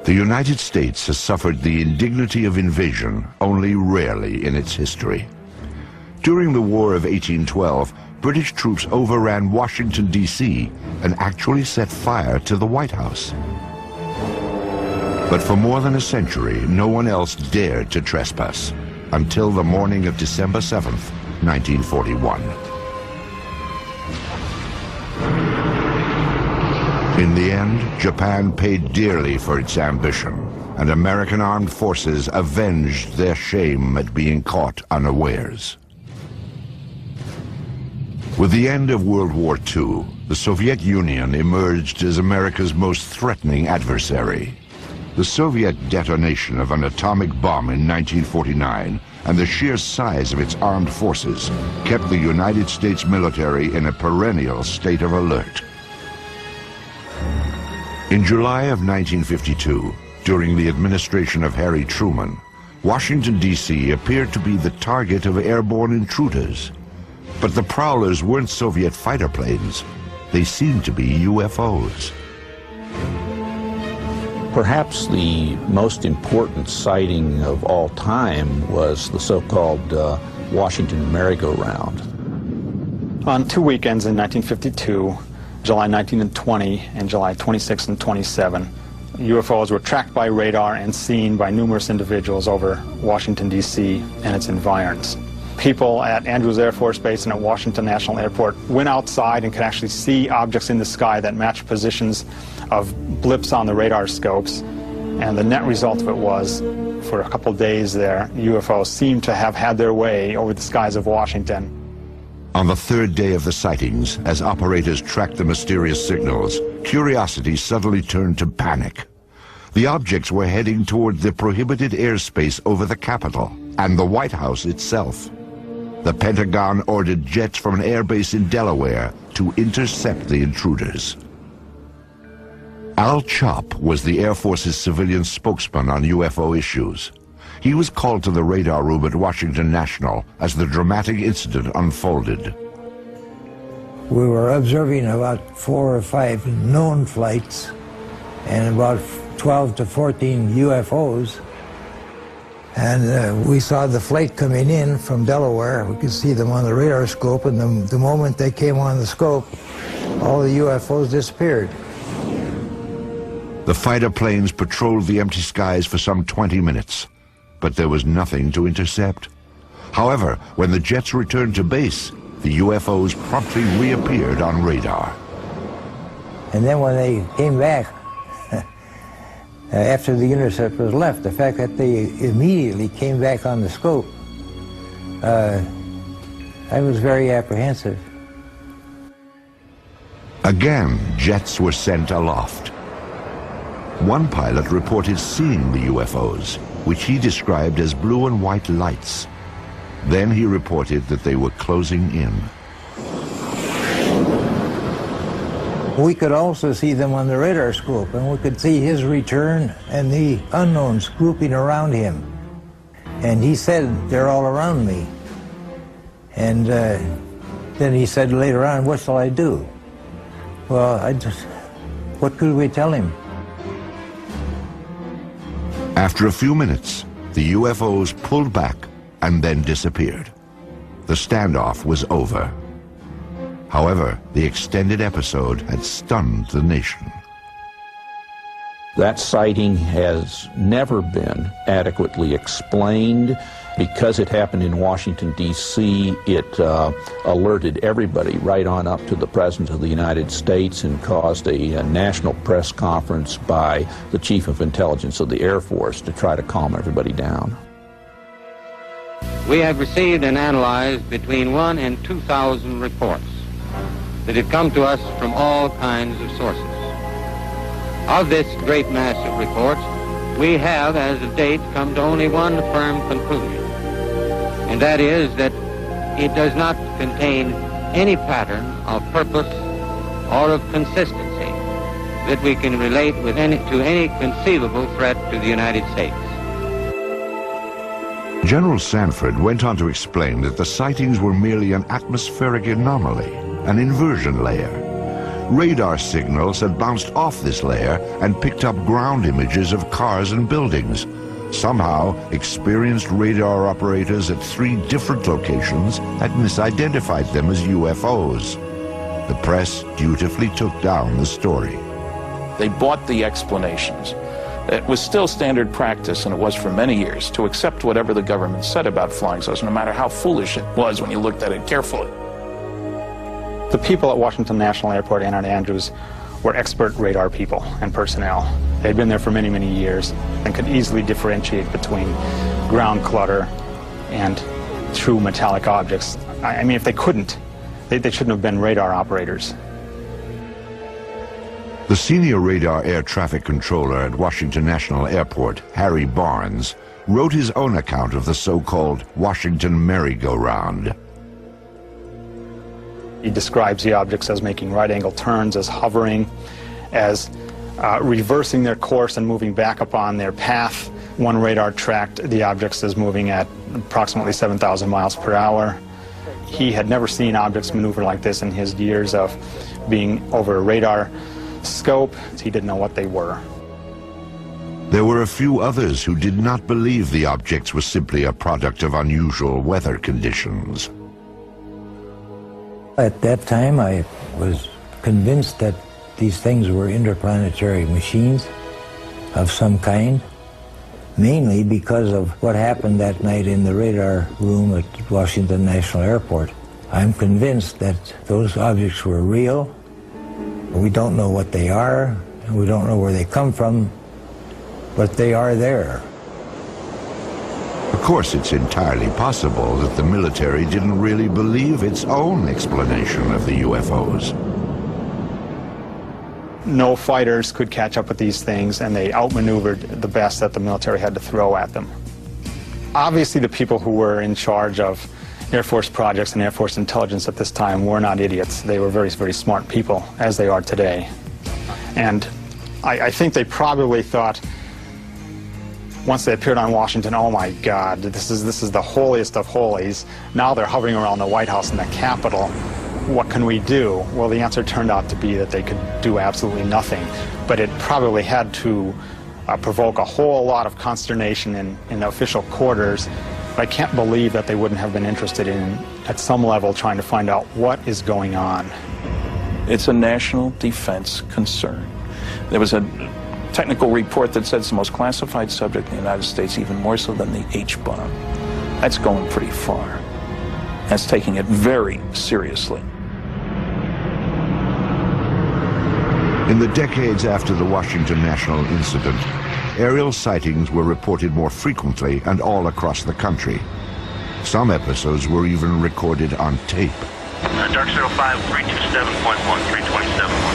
The United States has suffered the indignity of invasion only rarely in its history. During the War of 1812, British troops overran Washington, D.C. and actually set fire to the White House. But for more than a century, no one else dared to trespass until the morning of December 7th, 1941. In the end, Japan paid dearly for its ambition, and American armed forces avenged their shame at being caught unawares. With the end of World War II, the Soviet Union emerged as America's most threatening adversary. The Soviet detonation of an atomic bomb in 1949 and the sheer size of its armed forces kept the United States military in a perennial state of alert. In July of 1952, during the administration of Harry Truman, Washington, D.C. appeared to be the target of airborne intruders. But the prowlers weren't Soviet fighter planes. They seemed to be UFOs. Perhaps the most important sighting of all time was the so-called Washington merry-go-round. On 2 weekends in 1952, July 19 and 20, and July 26 and 27, UFOs were tracked by radar and seen by numerous individuals over Washington, D.C. and its environs. People at Andrews Air Force Base and at Washington National Airport went outside and could actually see objects in the sky that matched positions of blips on the radar scopes. And the net result of it was, for a couple days there, UFOs seemed to have had their way over the skies of Washington. On the third day of the sightings, as operators tracked the mysterious signals, curiosity suddenly turned to panic. The objects were heading toward the prohibited airspace over the Capitol and the White House itself. The Pentagon ordered jets from an airbase in Delaware to intercept the intruders. Al Chop was the Air Force's civilian spokesman on UFO issues. He was called to the radar room at Washington National as the dramatic incident unfolded. We were observing about 4 or 5 known flights and about 12 to 14 UFOs. And we saw the flight coming in from Delaware. We could see them on the radar scope, and the moment they came on the scope, all the UFOs disappeared. The fighter planes patrolled the empty skies for some 20 minutes, but there was nothing to intercept. However, when the jets returned to base, the UFOs promptly reappeared on radar. And then when they came back, after the interceptors left, the fact that they immediately came back on the scope, I was very apprehensive. Again, jets were sent aloft. One pilot reported seeing the UFOs, which he described as blue and white lights. Then he reported that they were closing in. We could also see them on the radar scope, and we could see his return and the unknowns grouping around him. And he said, "They're all around me." And then he said later on, "What shall I do?" Well, what could we tell him? After a few minutes, the UFOs pulled back and then disappeared. The standoff was over. However, the extended episode had stunned the nation. That sighting has never been adequately explained. Because it happened in Washington, D.C., it alerted everybody right on up to the President of the United States and caused a national press conference by the Chief of Intelligence of the Air Force to try to calm everybody down. We have received and analyzed between 1,000 and 2,000 reports that have come to us from all kinds of sources. Of this great mass of reports, we have, as of date, come to only one firm conclusion, and that is that it does not contain any pattern of purpose or of consistency that we can relate to any conceivable threat to the United States. General Sanford went on to explain that the sightings were merely an atmospheric anomaly, an inversion layer. Radar signals had bounced off this layer and picked up ground images of cars and buildings. Somehow, experienced radar operators at 3 different locations had misidentified them as UFOs. The press dutifully took down the story. They bought the explanations. It was still standard practice, and it was for many years, to accept whatever the government said about flying saucers, no matter how foolish it was when you looked at it carefully. The people at Washington National Airport and at Andrews were expert radar people and personnel. They'd been there for many, many years and could easily differentiate between ground clutter and true metallic objects. I mean, if they couldn't, they shouldn't have been radar operators. The senior radar air traffic controller at Washington National Airport, Harry Barnes, wrote his own account of the so-called Washington merry-go-round. He describes the objects as making right-angle turns, as hovering, as reversing their course and moving back upon their path. One radar tracked the objects as moving at approximately 7,000 miles per hour. He had never seen objects maneuver like this in his years of being over a radar scope. He didn't know what they were. There were a few others who did not believe the objects were simply a product of unusual weather conditions. At that time, I was convinced that these things were interplanetary machines of some kind, mainly because of what happened that night in the radar room at Washington National Airport. I'm convinced that those objects were real. We don't know what they are, and we don't know where they come from, but they are there. Of course, it's entirely possible that the military didn't really believe its own explanation of the UFOs. No fighters could catch up with these things, and they outmaneuvered the best that the military had to throw at them. Obviously, the people who were in charge of Air Force projects and Air Force intelligence at this time were not idiots. They were very, very smart people, as they are today. And I think they probably thought, once they appeared on Washington, oh my God, this is the holiest of holies. Now they're hovering around the White House and the Capitol. What can we do? Well, the answer turned out to be that they could do absolutely nothing. But it probably had to provoke a whole lot of consternation in the official quarters. But I can't believe that they wouldn't have been interested in, at some level, trying to find out what is going on. It's a national defense concern. There was a technical report that said it's the most classified subject in the United States, even more so than the H-bomb. That's going pretty far. That's taking it very seriously. In the decades after the Washington National incident, aerial sightings were reported more frequently and all across the country. Some episodes were even recorded on tape. Dark 05, 327.1, 327.